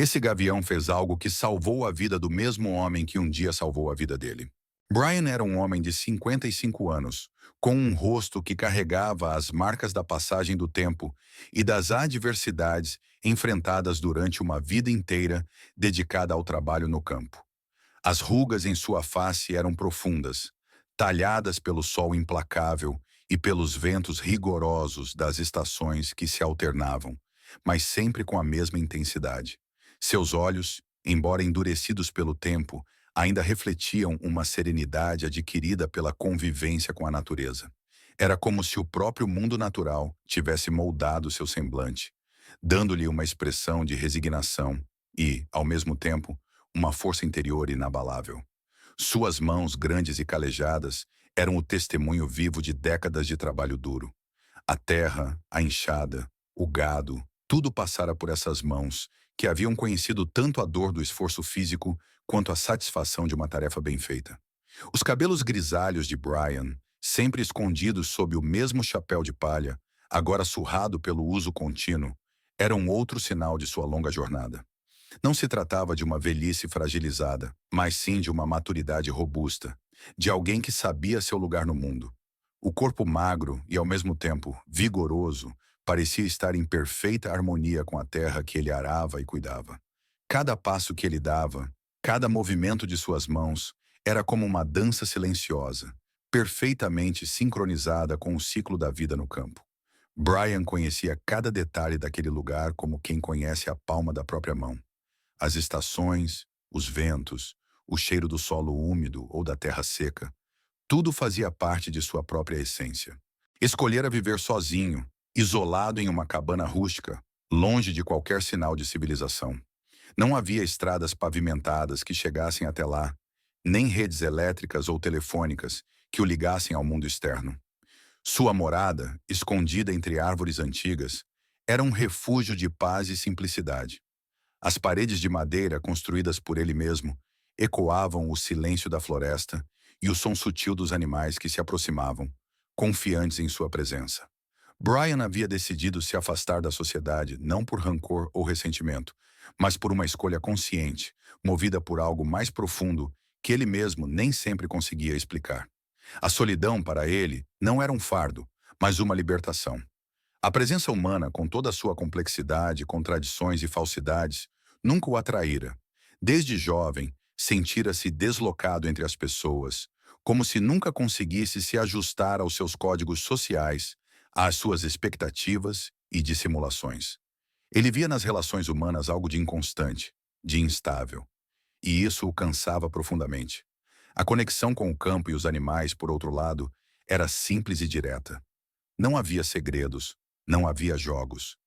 Esse gavião fez algo que salvou a vida do mesmo homem que um dia salvou a vida dele. Brian era um homem de 55 anos, com um rosto que carregava as marcas da passagem do tempo e das adversidades enfrentadas durante uma vida inteira dedicada ao trabalho no campo. As rugas em sua face eram profundas, talhadas pelo sol implacável e pelos ventos rigorosos das estações que se alternavam, mas sempre com a mesma intensidade. Seus olhos, embora endurecidos pelo tempo, ainda refletiam uma serenidade adquirida pela convivência com a natureza. Era como se o próprio mundo natural tivesse moldado seu semblante, dando-lhe uma expressão de resignação e, ao mesmo tempo, uma força interior inabalável. Suas mãos grandes e calejadas eram o testemunho vivo de décadas de trabalho duro. A terra, a enxada, o gado, tudo passara por essas mãos, que haviam conhecido tanto a dor do esforço físico quanto a satisfação de uma tarefa bem feita. Os cabelos grisalhos de Brian, sempre escondidos sob o mesmo chapéu de palha, agora surrado pelo uso contínuo, eram outro sinal de sua longa jornada. Não se tratava de uma velhice fragilizada, mas sim de uma maturidade robusta, de alguém que sabia seu lugar no mundo. O corpo magro e, ao mesmo tempo, vigoroso, parecia estar em perfeita harmonia com a terra que ele arava e cuidava. Cada passo que ele dava, cada movimento de suas mãos, era como uma dança silenciosa, perfeitamente sincronizada com o ciclo da vida no campo. Brian conhecia cada detalhe daquele lugar como quem conhece a palma da própria mão. As estações, os ventos, o cheiro do solo úmido ou da terra seca, tudo fazia parte de sua própria essência. Escolhera viver sozinho, isolado em uma cabana rústica, longe de qualquer sinal de civilização. Não havia estradas pavimentadas que chegassem até lá, nem redes elétricas ou telefônicas que o ligassem ao mundo externo. Sua morada, escondida entre árvores antigas, era um refúgio de paz e simplicidade. As paredes de madeira construídas por ele mesmo ecoavam o silêncio da floresta e o som sutil dos animais que se aproximavam, confiantes em sua presença. Brian havia decidido se afastar da sociedade não por rancor ou ressentimento, mas por uma escolha consciente, movida por algo mais profundo que ele mesmo nem sempre conseguia explicar. A solidão, para ele, não era um fardo, mas uma libertação. A presença humana, com toda a sua complexidade, contradições e falsidades, nunca o atraíra. Desde jovem, sentira-se deslocado entre as pessoas, como se nunca conseguisse se ajustar aos seus códigos sociais, às suas expectativas e dissimulações. Ele via nas relações humanas algo de inconstante, de instável, e isso o cansava profundamente. A conexão com o campo e os animais, por outro lado, era simples e direta. Não havia segredos, não havia jogos.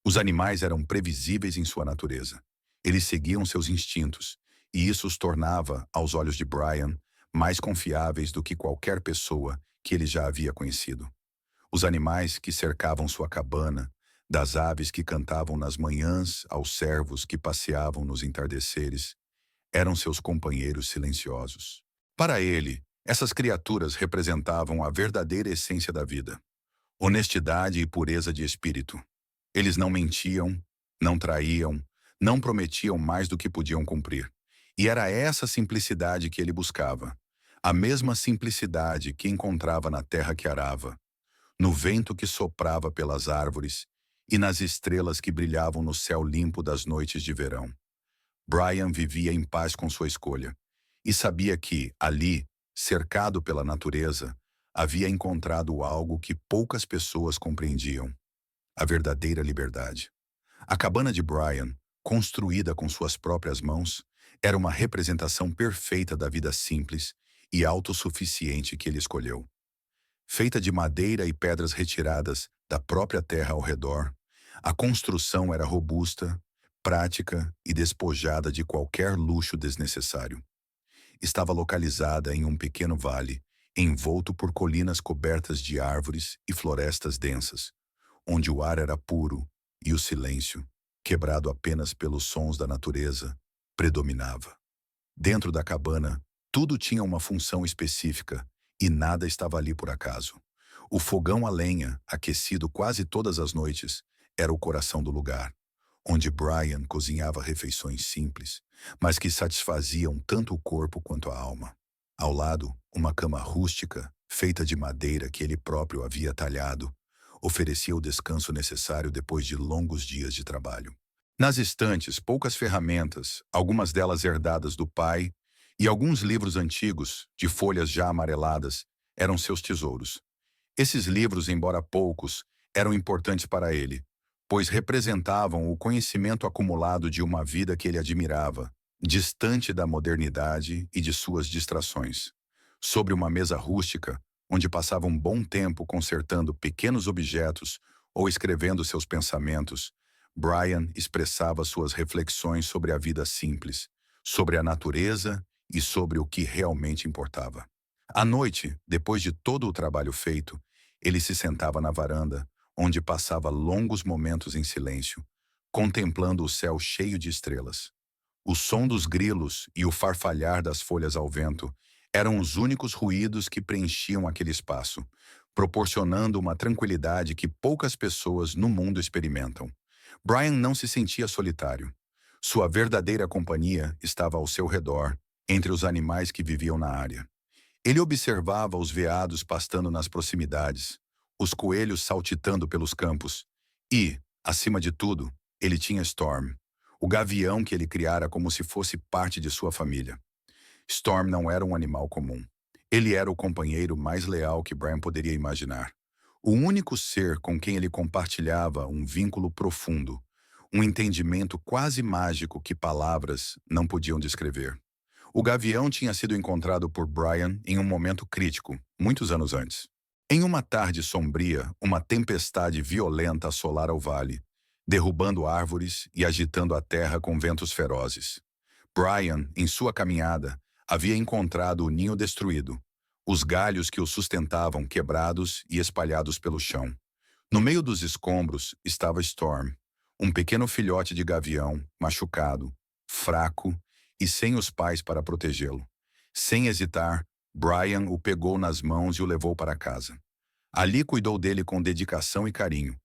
Os animais eram previsíveis em sua natureza. Eles seguiam seus instintos, e isso os tornava, aos olhos de Brian, mais confiáveis do que qualquer pessoa que ele já havia conhecido. Os animais que cercavam sua cabana, das aves que cantavam nas manhãs aos cervos que passeavam nos entardeceres, eram seus companheiros silenciosos. Para ele, essas criaturas representavam a verdadeira essência da vida. Honestidade e pureza de espírito. Eles não mentiam, não traíam, não prometiam mais do que podiam cumprir. E era essa simplicidade que ele buscava. A mesma simplicidade que encontrava na terra que arava, no vento que soprava pelas árvores e nas estrelas que brilhavam no céu limpo das noites de verão. Brian vivia em paz com sua escolha e sabia que, ali, cercado pela natureza, havia encontrado algo que poucas pessoas compreendiam: a verdadeira liberdade. A cabana de Brian, construída com suas próprias mãos, era uma representação perfeita da vida simples e autossuficiente que ele escolheu. Feita de madeira e pedras retiradas da própria terra ao redor, a construção era robusta, prática e despojada de qualquer luxo desnecessário. Estava localizada em um pequeno vale, envolto por colinas cobertas de árvores e florestas densas, onde o ar era puro e o silêncio, quebrado apenas pelos sons da natureza, predominava. Dentro da cabana, tudo tinha uma função específica e nada estava ali por acaso. O fogão a lenha, aquecido quase todas as noites, era o coração do lugar. onde Brian cozinhava refeições simples, mas que satisfaziam tanto o corpo quanto a alma. Ao lado, uma cama rústica, feita de madeira que ele próprio havia talhado, oferecia o descanso necessário depois de longos dias de trabalho. Nas estantes, poucas ferramentas, algumas delas herdadas do pai, e alguns livros antigos, de folhas já amareladas, eram seus tesouros. Esses livros, embora poucos, eram importantes para ele, pois representavam o conhecimento acumulado de uma vida que ele admirava, distante da modernidade e de suas distrações. Sobre uma mesa rústica, onde passava um bom tempo consertando pequenos objetos ou escrevendo seus pensamentos, Brian expressava suas reflexões sobre a vida simples, sobre a natureza e sobre o que realmente importava. À noite, depois de todo o trabalho feito, ele se sentava na varanda, onde passava longos momentos em silêncio, contemplando o céu cheio de estrelas. O som dos grilos e o farfalhar das folhas ao vento eram os únicos ruídos que preenchiam aquele espaço, proporcionando uma tranquilidade que poucas pessoas no mundo experimentam. Brian não se sentia solitário. Sua verdadeira companhia estava ao seu redor, entre os animais que viviam na área. Ele observava os veados pastando nas proximidades, os coelhos saltitando pelos campos e, acima de tudo, ele tinha Storm, o gavião que ele criara como se fosse parte de sua família. Storm não era um animal comum. Ele era o companheiro mais leal que Brian poderia imaginar. O único ser com quem ele compartilhava um vínculo profundo, um entendimento quase mágico que palavras não podiam descrever. O gavião tinha sido encontrado por Brian em um momento crítico, muitos anos antes. Em uma tarde sombria, uma tempestade violenta assolara o vale, derrubando árvores e agitando a terra com ventos ferozes. Brian, em sua caminhada, havia encontrado o ninho destruído, os galhos que o sustentavam quebrados e espalhados pelo chão. No meio dos escombros estava Storm, um pequeno filhote de gavião, machucado, fraco e sem os pais para protegê-lo. Sem hesitar, Brian o pegou nas mãos e o levou para casa. Ali cuidou dele com dedicação e carinho,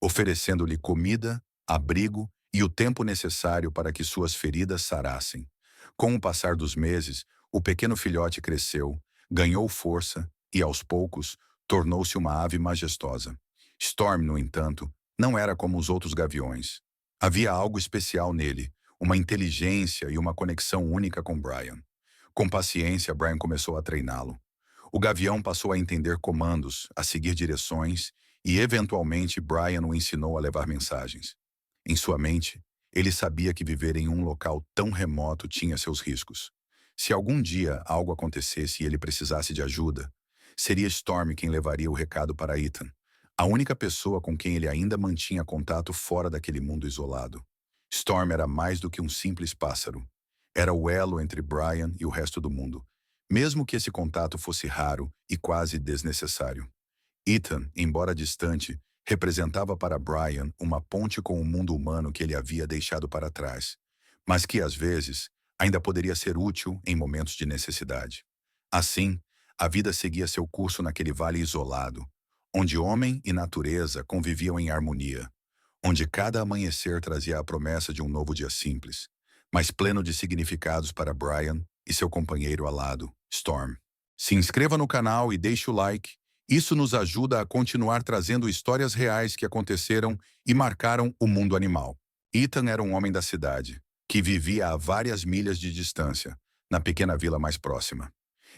oferecendo-lhe comida, abrigo e o tempo necessário para que suas feridas sarassem. Com o passar dos meses, o pequeno filhote cresceu, ganhou força e, aos poucos, tornou-se uma ave majestosa. Storm, no entanto, não era como os outros gaviões. Havia algo especial nele, uma inteligência e uma conexão única com Brian. Com paciência, Brian começou a treiná-lo. O gavião passou a entender comandos, a seguir direções e, eventualmente, Brian o ensinou a levar mensagens. Em sua mente, ele sabia que viver em um local tão remoto tinha seus riscos. Se algum dia algo acontecesse e ele precisasse de ajuda, seria Storm quem levaria o recado para Ethan, a única pessoa com quem ele ainda mantinha contato fora daquele mundo isolado. Storm era mais do que um simples pássaro. Era o elo entre Brian e o resto do mundo, mesmo que esse contato fosse raro e quase desnecessário. Ethan, embora distante, representava para Brian uma ponte com o mundo humano que ele havia deixado para trás, mas que, às vezes, ainda poderia ser útil em momentos de necessidade. Assim, a vida seguia seu curso naquele vale isolado, onde homem e natureza conviviam em harmonia, onde cada amanhecer trazia a promessa de um novo dia simples, mas pleno de significados para Brian e seu companheiro alado, Storm. Se inscreva no canal e deixe o like. Isso nos ajuda a continuar trazendo histórias reais que aconteceram e marcaram o mundo animal. Ethan era um homem da cidade, que vivia a várias milhas de distância, na pequena vila mais próxima.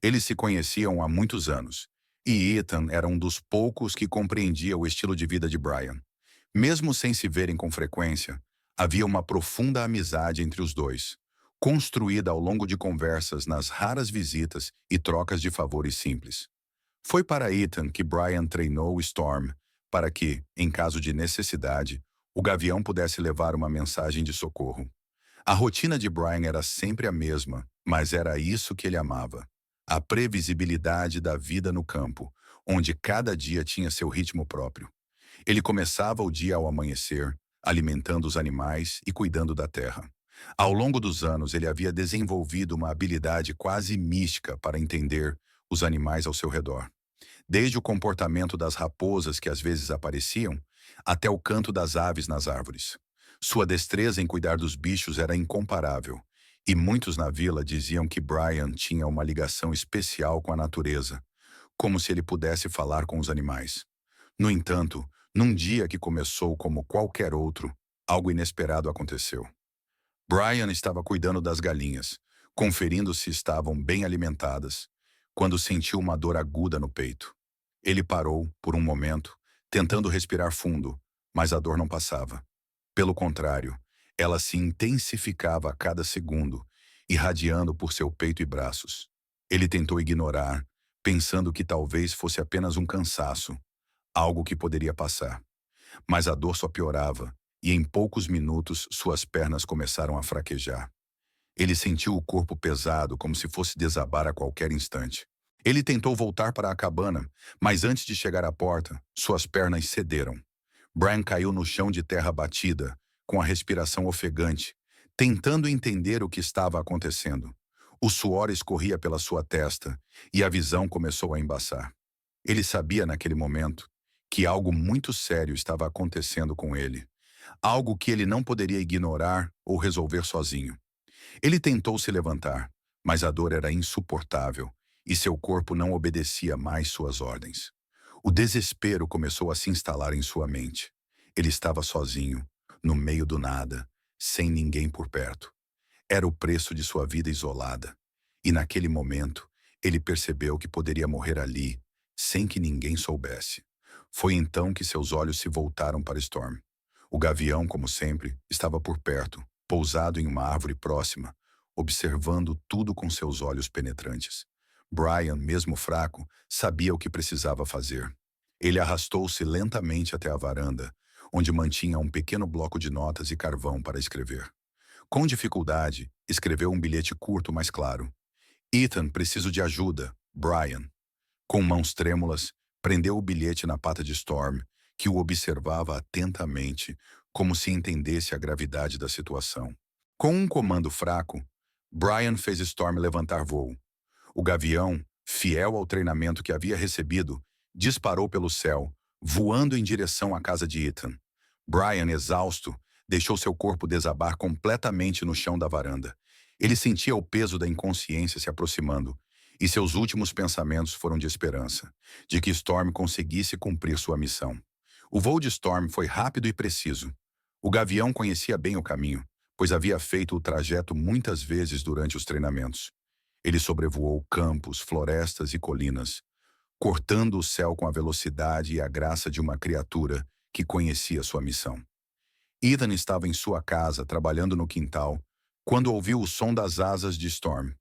Eles se conheciam há muitos anos, e Ethan era um dos poucos que compreendia o estilo de vida de Brian. Mesmo sem se verem com frequência, havia uma profunda amizade entre os dois, construída ao longo de conversas nas raras visitas e trocas de favores simples. Foi para Ethan que Brian treinou Storm para que, em caso de necessidade, o gavião pudesse levar uma mensagem de socorro. A rotina de Brian era sempre a mesma, mas era isso que ele amava. A previsibilidade da vida no campo, onde cada dia tinha seu ritmo próprio. Ele começava o dia ao amanhecer, alimentando os animais e cuidando da terra. Ao longo dos anos, ele havia desenvolvido uma habilidade quase mística para entender os animais ao seu redor. Desde o comportamento das raposas que às vezes apareciam, até o canto das aves nas árvores. Sua destreza em cuidar dos bichos era incomparável, e muitos na vila diziam que Brian tinha uma ligação especial com a natureza, como se ele pudesse falar com os animais. No entanto, num dia que começou como qualquer outro, algo inesperado aconteceu. Brian estava cuidando das galinhas, conferindo se estavam bem alimentadas, quando sentiu uma dor aguda no peito. Ele parou, por um momento, tentando respirar fundo, mas a dor não passava. Pelo contrário, ela se intensificava a cada segundo, irradiando por seu peito e braços. Ele tentou ignorar, pensando que talvez fosse apenas um cansaço, algo que poderia passar. Mas a dor só piorava, e em poucos minutos suas pernas começaram a fraquejar. Ele sentiu o corpo pesado, como se fosse desabar a qualquer instante. Ele tentou voltar para a cabana, mas antes de chegar à porta, suas pernas cederam. Brian caiu no chão de terra batida, com a respiração ofegante, tentando entender o que estava acontecendo. O suor escorria pela sua testa e a visão começou a embaçar. Ele sabia naquele momento que algo muito sério estava acontecendo com ele, algo que ele não poderia ignorar ou resolver sozinho. Ele tentou se levantar, mas a dor era insuportável e seu corpo não obedecia mais suas ordens. O desespero começou a se instalar em sua mente. Ele estava sozinho, no meio do nada, sem ninguém por perto. Era o preço de sua vida isolada. E naquele momento, ele percebeu que poderia morrer ali, sem que ninguém soubesse. Foi então que seus olhos se voltaram para Storm. O gavião, como sempre, estava por perto, pousado em uma árvore próxima, observando tudo com seus olhos penetrantes. Brian, mesmo fraco, sabia o que precisava fazer. Ele arrastou-se lentamente até a varanda, onde mantinha um pequeno bloco de notas e carvão para escrever. Com dificuldade, escreveu um bilhete curto, mas claro. Ethan, preciso de ajuda. Brian. Com mãos trêmulas, prendeu o bilhete na pata de Storm, que o observava atentamente, como se entendesse a gravidade da situação. Com um comando fraco, Brian fez Storm levantar voo. O gavião, fiel ao treinamento que havia recebido, disparou pelo céu, voando em direção à casa de Ethan. Brian, exausto, deixou seu corpo desabar completamente no chão da varanda. Ele sentia o peso da inconsciência se aproximando, e seus últimos pensamentos foram de esperança, de que Storm conseguisse cumprir sua missão. O voo de Storm foi rápido e preciso. O gavião conhecia bem o caminho, pois havia feito o trajeto muitas vezes durante os treinamentos. Ele sobrevoou campos, florestas e colinas, cortando o céu com a velocidade e a graça de uma criatura que conhecia sua missão. Ethan estava em sua casa, trabalhando no quintal, quando ouviu o som das asas de Storm.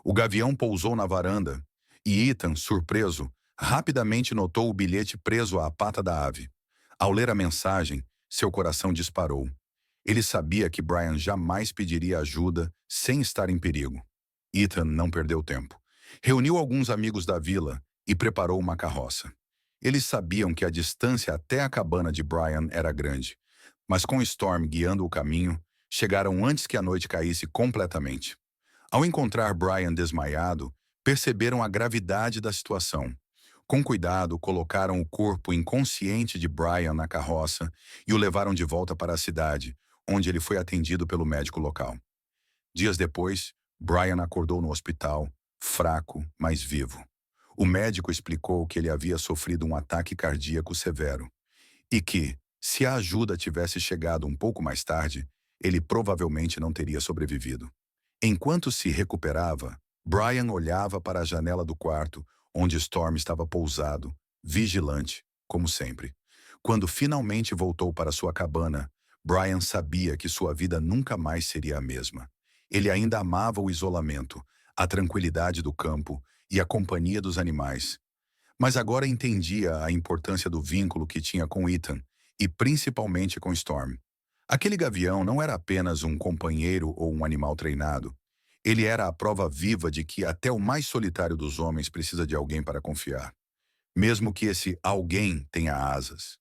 O gavião pousou na varanda, e Ethan, surpreso, rapidamente notou o bilhete preso à pata da ave. Ao ler a mensagem, seu coração disparou. Ele sabia que Brian jamais pediria ajuda sem estar em perigo. Ethan não perdeu tempo. Reuniu alguns amigos da vila e preparou uma carroça. Eles sabiam que a distância até a cabana de Brian era grande, mas com Storm guiando o caminho, chegaram antes que a noite caísse completamente. Ao encontrar Brian desmaiado, perceberam a gravidade da situação. Com cuidado, colocaram o corpo inconsciente de Brian na carroça e o levaram de volta para a cidade, onde ele foi atendido pelo médico local. Dias depois, Brian acordou no hospital, fraco, mas vivo. O médico explicou que ele havia sofrido um ataque cardíaco severo e que, se a ajuda tivesse chegado um pouco mais tarde, ele provavelmente não teria sobrevivido. Enquanto se recuperava, Brian olhava para a janela do quarto, onde Storm estava pousado, vigilante, como sempre. Quando finalmente voltou para sua cabana, Brian sabia que sua vida nunca mais seria a mesma. Ele ainda amava o isolamento, a tranquilidade do campo e a companhia dos animais. Mas agora entendia a importância do vínculo que tinha com Ethan, e principalmente com Storm. Aquele gavião não era apenas um companheiro ou um animal treinado. Ele era a prova viva de que até o mais solitário dos homens precisa de alguém para confiar. Mesmo que esse alguém tenha asas.